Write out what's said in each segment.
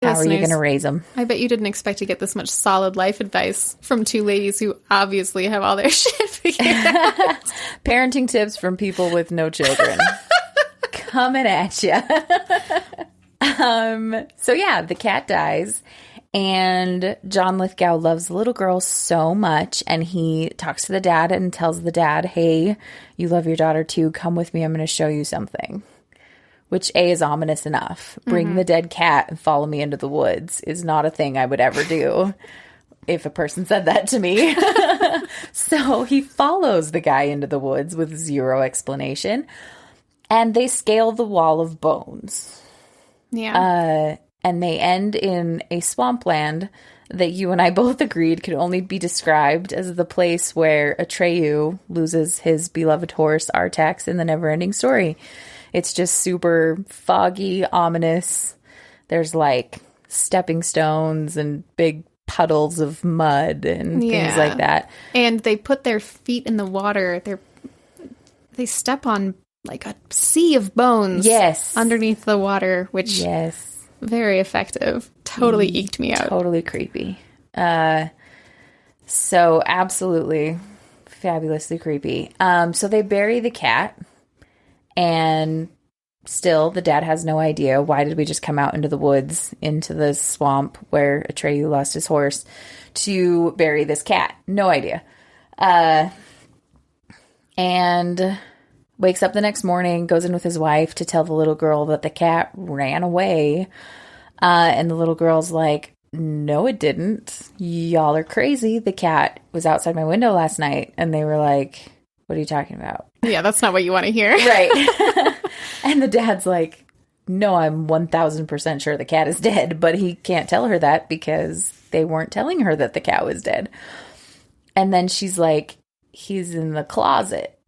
How are you Listeners, going to raise them? I bet you didn't expect to get this much solid life advice from two ladies who obviously have all their shit figured out. Parenting tips from people with no children. Coming at you. So yeah, the cat dies, and John Lithgow loves the little girl so much, and he talks to the dad and tells the dad, hey, you love your daughter too. Come with me. I'm going to show you something. Which, A, is ominous enough. Bring the dead cat and follow me into the woods is not a thing I would ever do if a person said that to me. So he follows the guy into the woods with zero explanation. And they scale the wall of bones. Yeah. And they end in a swampland that you and I both agreed could only be described as the place where Atreyu loses his beloved horse, Artax, in the Neverending Story. It's just super foggy, ominous. There's like stepping stones and big puddles of mud and things like that. And they put their feet in the water. They step on like a sea of bones. Yes. Underneath the water, which very effective. Totally eked me out. Totally creepy. So absolutely fabulously creepy. So they bury the cat. And still, the dad has no idea. Why did we just come out into the woods, into the swamp where Atreyu lost his horse to bury this cat? No idea. And wakes up the next morning, goes in with his wife to tell the little girl that the cat ran away. And the little girl's like, no, it didn't. Y'all are crazy. The cat was outside my window last night. And they were like, what are you talking about? Yeah, that's not what you want to hear. Right. And the dad's like, no, I'm 1000% sure the cat is dead, but he can't tell her that because they weren't telling her that the cat was dead. And then she's like, he's in the closet.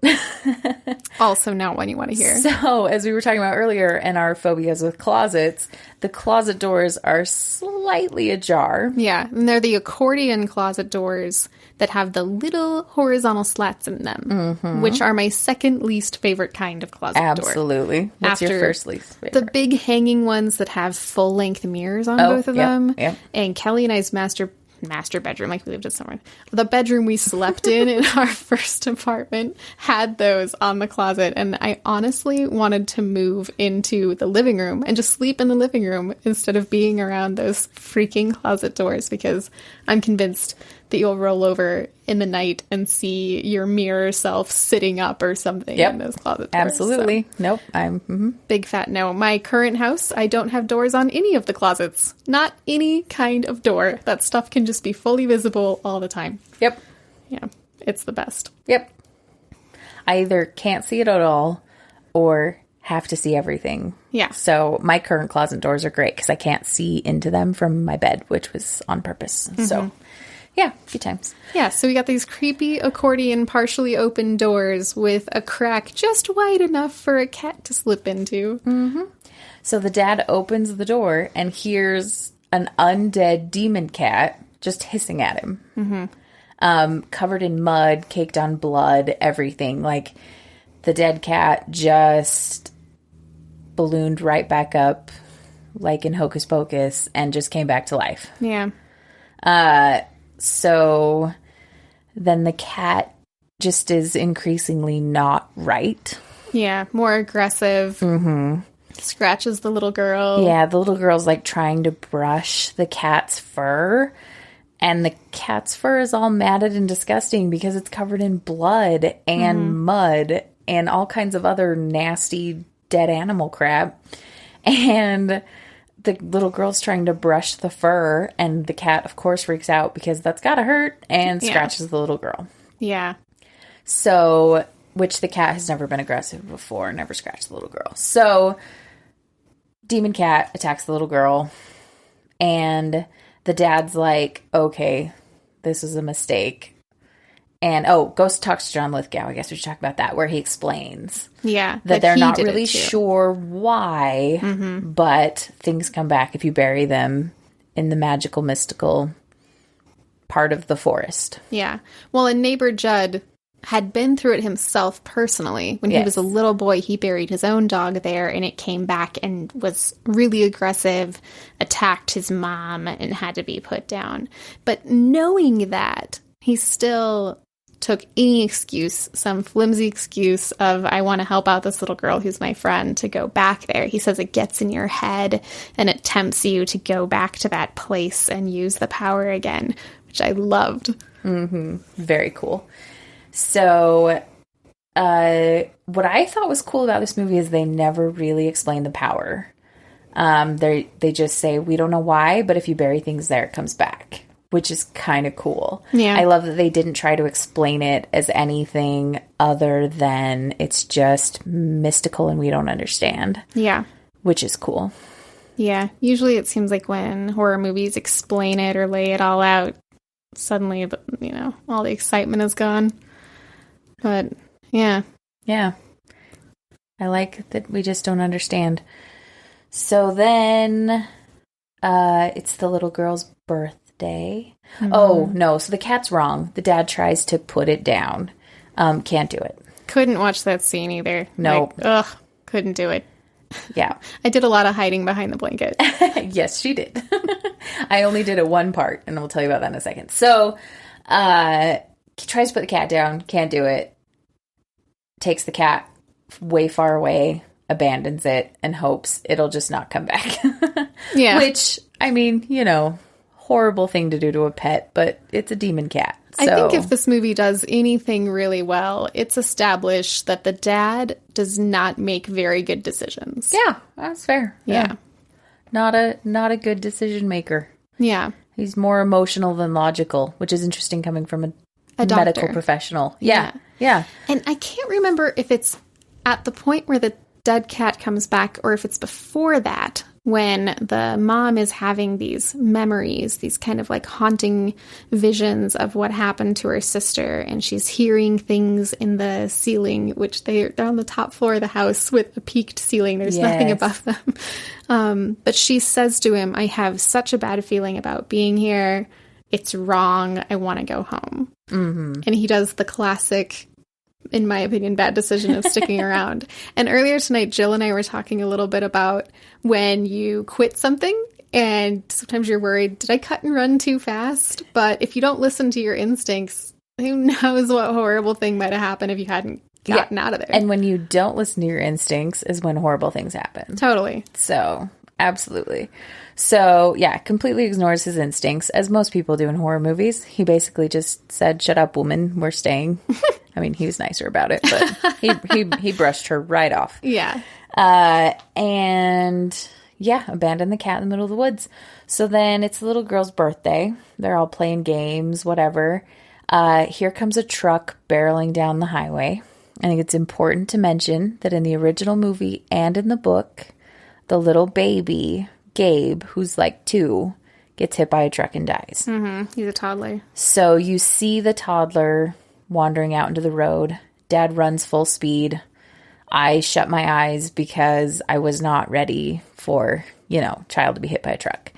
Also not what you want to hear. So, as we were talking about earlier and our phobias with closets, the closet doors are slightly ajar. Yeah, and they're the accordion closet doors that have the little horizontal slats in them, which are my second least favorite kind of closet door. Absolutely. What's your first least favorite? The big hanging ones that have full-length mirrors on both of them. Yep. And Kelly and I's master bedroom, like we lived in somewhere. The bedroom we slept in our first apartment had those on the closet, and I honestly wanted to move into the living room and just sleep in the living room instead of being around those freaking closet doors, because I'm convinced that you'll roll over in the night and see your mirror self sitting up or something in those closet doors. Absolutely. So, nope. I'm big fat no. My current house, I don't have doors on any of the closets. Not any kind of door. That stuff can just be fully visible all the time. Yep. Yeah. It's the best. Yep. I either can't see it at all or have to see everything. Yeah. So my current closet doors are great because I can't see into them from my bed, which was on purpose. So yeah, a few times. Yeah, so we got these creepy accordion partially open doors with a crack just wide enough for a cat to slip into. So the dad opens the door and hears an undead demon cat just hissing at him. Covered in mud, caked on blood, everything. Like, the dead cat just ballooned right back up, like in Hocus Pocus, and just came back to life. Yeah. So then the cat just is increasingly not right. Yeah, more aggressive. Scratches the little girl. Yeah, the little girl's like trying to brush the cat's fur. And the cat's fur is all matted and disgusting because it's covered in blood and mud and all kinds of other nasty dead animal crap. And the little girl's trying to brush the fur, and the cat, of course, freaks out because that's gotta hurt and scratches the little girl. Yeah. So, which the cat has never been aggressive before, never scratched the little girl. So, demon cat attacks the little girl, and the dad's like, okay, this is a mistake. And, goes to talk to John Lithgow. I guess we should talk about that, where he explains that they're not really sure why, but things come back if you bury them in the magical, mystical part of the forest. Yeah. Well, and neighbor Judd had been through it himself personally. When he was a little boy, he buried his own dog there, and it came back and was really aggressive, attacked his mom, and had to be put down. But knowing that, he still took any excuse, some flimsy excuse of, I want to help out this little girl who's my friend, to go back there. He says it gets in your head and it tempts you to go back to that place and use the power again, which I loved. Mm-hmm. Very cool. So, what I thought was cool about this movie is they never really explain the power. They just say, we don't know why, but if you bury things there, it comes back, which is kind of cool. Yeah. I love that they didn't try to explain it as anything other than it's just mystical and we don't understand. Yeah. Which is cool. Yeah. Usually it seems like when horror movies explain it or lay it all out, suddenly, all the excitement is gone. But, yeah. Yeah. I like that we just don't understand. So then, it's the little girl's birthday. Mm-hmm. Oh, no. So the cat's wrong. The dad tries to put it down. Can't do it. Couldn't watch that scene either. Nope. Couldn't do it. Yeah. I did a lot of hiding behind the blanket. Yes, she did. I only did it one part, and I'll tell you about that in a second. So, he tries to put the cat down, can't do it. Takes the cat way far away, abandons it, and hopes it'll just not come back. Yeah. Which, I mean, horrible thing to do to a pet, but it's a demon cat. So. I think if this movie does anything really well, it's established that the dad does not make very good decisions. Yeah, that's fair. Yeah. Not a good decision maker. Yeah. He's more emotional than logical, which is interesting coming from a medical professional. Yeah. Yeah. And I can't remember if it's at the point where the dead cat comes back or if it's before that, when the mom is having these memories, these kind of like haunting visions of what happened to her sister, and she's hearing things in the ceiling, which they're on the top floor of the house with a peaked ceiling. There's nothing above them. But she says to him, I have such a bad feeling about being here. It's wrong. I want to go home. Mm-hmm. And he does the classic, in my opinion, bad decision of sticking around. And earlier tonight, Jill and I were talking a little bit about when you quit something and sometimes you're worried, did I cut and run too fast? But if you don't listen to your instincts, who knows what horrible thing might have happened if you hadn't gotten out of there. And when you don't listen to your instincts is when horrible things happen. Totally. So, absolutely. So, yeah, completely ignores his instincts, as most people do in horror movies. He basically just said, shut up, woman, we're staying. I mean, he was nicer about it, but he brushed her right off. Yeah. And, yeah, abandoned the cat in the middle of the woods. So then it's the little girl's birthday. They're all playing games, whatever. Here comes a truck barreling down the highway. I think it's important to mention that in the original movie and in the book, the little baby, Gabe, who's like 2, gets hit by a truck and dies. Mm-hmm. He's a toddler. So you see the toddler wandering out into the road. Dad runs full speed. I shut my eyes because I was not ready for, child to be hit by a truck.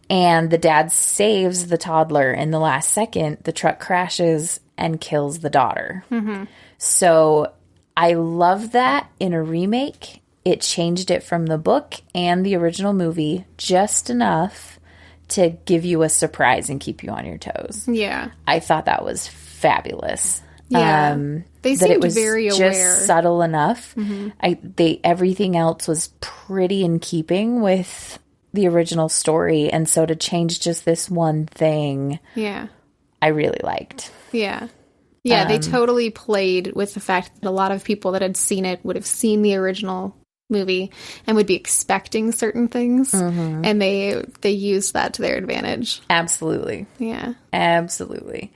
And the dad saves the toddler in the last second. The truck crashes and kills the daughter. Mm-hmm. So I love that in a remake. It changed it from the book and the original movie just enough to give you a surprise and keep you on your toes. Yeah. I thought that was fabulous. Yeah. They seemed it was very just aware. Subtle enough. Mm-hmm. Everything else was pretty in keeping with the original story. And so to change just this one thing, I really liked. Yeah. Yeah, they totally played with the fact that a lot of people that had seen it would have seen the original movie and would be expecting certain things, and they used that to their advantage. Absolutely. Yeah. Absolutely.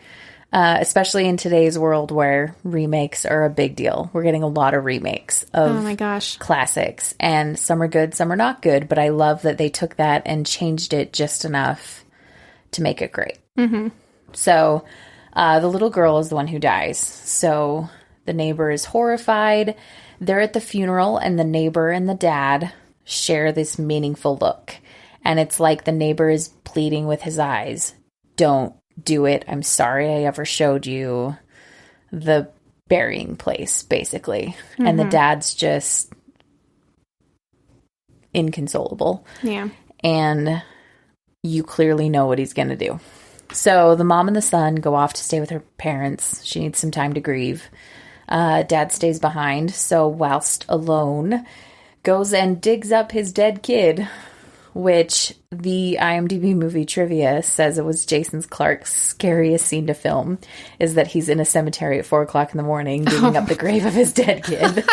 Especially in today's world where remakes are a big deal. We're getting a lot of remakes of oh my gosh, classics, and some are good, some are not good, but I love that they took that and changed it just enough to make it great. Mm-hmm. So the little girl is the one who dies. So the neighbor is horrified. They're at the funeral, and the neighbor and the dad share this meaningful look. And it's like the neighbor is pleading with his eyes, don't do it. I'm sorry I ever showed you. The burying place, basically. Mm-hmm. And the dad's just inconsolable. Yeah. And you clearly know what he's going to do. So the mom and the son go off to stay with her parents. She needs some time to grieve. Dad stays behind. So whilst alone, goes and digs up his dead kid, which the IMDb movie trivia says it was Jason Clarke's scariest scene to film, is that he's in a cemetery at 4:00 in the morning digging up the grave of his dead kid.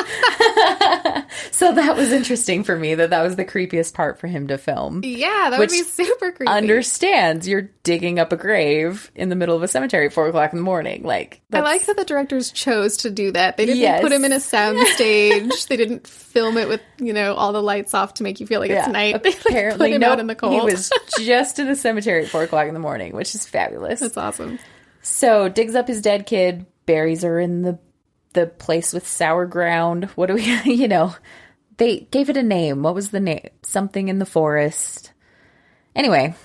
So that was interesting for me, that was the creepiest part for him to film. Yeah, that would be super creepy. Understands you're digging up a grave in the middle of a cemetery at 4:00 in the morning. Like, I like that the directors chose to do that. They didn't put him in a sound stage. They didn't film it with, all the lights off to make you feel like it's night. They apparently put him out in the cold. He was just in a cemetery at 4:00 in the morning, which is fabulous. That's awesome. So digs up his dead kid, buries her in the place with sour ground. What do we, they gave it a name. What was the name? Something in the forest. Anyway,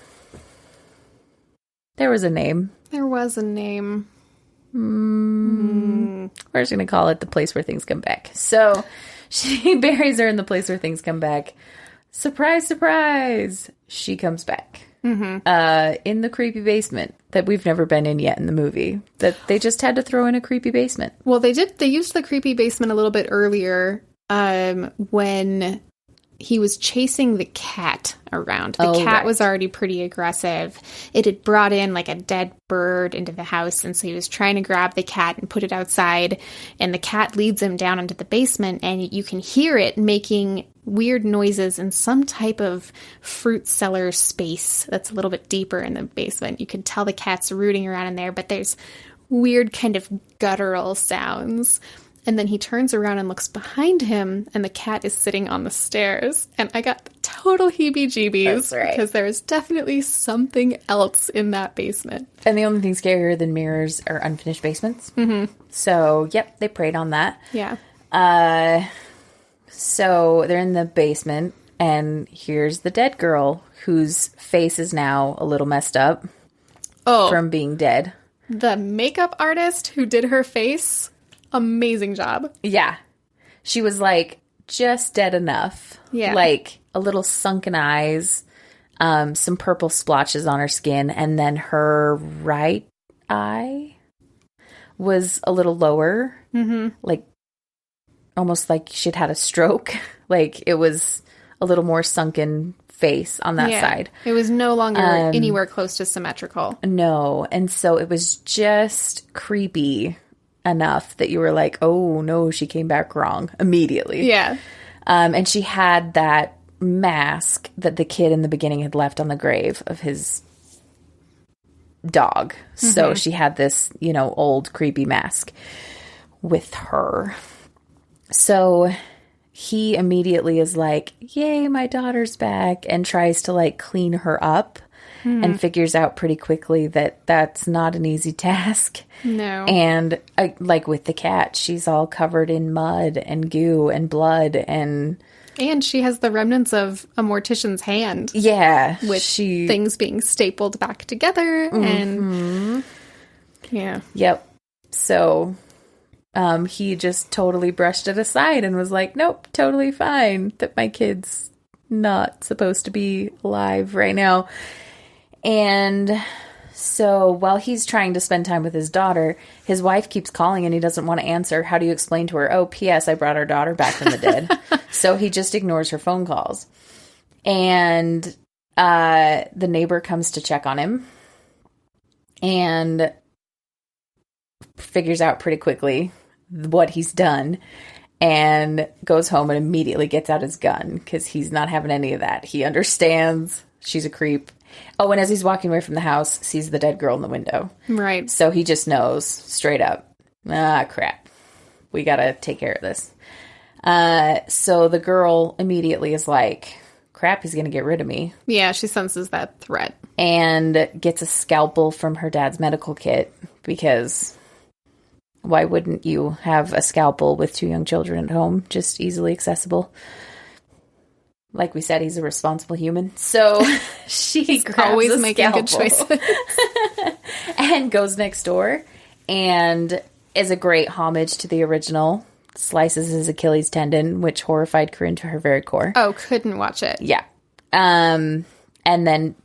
there was a name. There was a name. We're just going to call it the place where things come back. So she buries her in the place where things come back. Surprise, surprise. She comes back. Mm-hmm. In the creepy basement that we've never been in yet in the movie. That they just had to throw in a creepy basement. Well, they did. They used the creepy basement a little bit earlier when he was chasing the cat around. The cat was already pretty aggressive. It had brought in like a dead bird into the house, and so he was trying to grab the cat and put it outside, and the cat leads him down into the basement, and you can hear it making weird noises in some type of fruit cellar space that's a little bit deeper in the basement. You can tell the cat's rooting around in there, but there's weird kind of guttural sounds. And then he turns around and looks behind him, and the cat is sitting on the stairs. And I got the total heebie-jeebies. That's right. Because there is definitely something else in that basement. And the only thing scarier than mirrors are unfinished basements. Mm-hmm. So, yep, they preyed on that. Yeah. So they're in the basement, and here's the dead girl, whose face is now a little messed up from being dead. The makeup artist who did her face... amazing job. Yeah. She was like just dead enough. Yeah. Like a little sunken eyes, some purple splotches on her skin, and then her right eye was a little lower. Mm-hmm. Like almost like she'd had a stroke. Like it was a little more sunken face on that side. It was no longer anywhere close to symmetrical. No. And so it was just creepy enough that you were like, oh no, she came back wrong immediately. Yeah. And she had that mask that the kid in the beginning had left on the grave of his dog. Mm-hmm. So she had this, old creepy mask with her. So he immediately is like, yay, my daughter's back, and tries to like clean her up. And figures out pretty quickly that that's not an easy task. No. And like with the cat, she's all covered in mud and goo and blood. And she has the remnants of a mortician's hand. Yeah. With things being stapled back together. Mm-hmm. And yeah. Yep. So he just totally brushed it aside and was like, nope, totally fine that my kid's not supposed to be alive right now. And so while he's trying to spend time with his daughter, his wife keeps calling and he doesn't want to answer. How do you explain to her, oh, P.S., I brought our daughter back from the dead? So he just ignores her phone calls. And the neighbor comes to check on him and figures out pretty quickly what he's done and goes home and immediately gets out his gun because he's not having any of that. He understands she's a creep. Oh, and as he's walking away from the house, sees the dead girl in the window. Right. So he just knows straight up, crap. We got to take care of this. So the girl immediately is like, crap, he's going to get rid of me. Yeah, she senses that threat. And gets a scalpel from her dad's medical kit because why wouldn't you have a scalpel with 2 young children at home? Just easily accessible. Like we said, he's a responsible human. So she grabs always a making scalpel good choices. and goes next door and is a great homage to the original. Slices his Achilles tendon, which horrified Caryn to her very core. Oh, couldn't watch it. Yeah. And then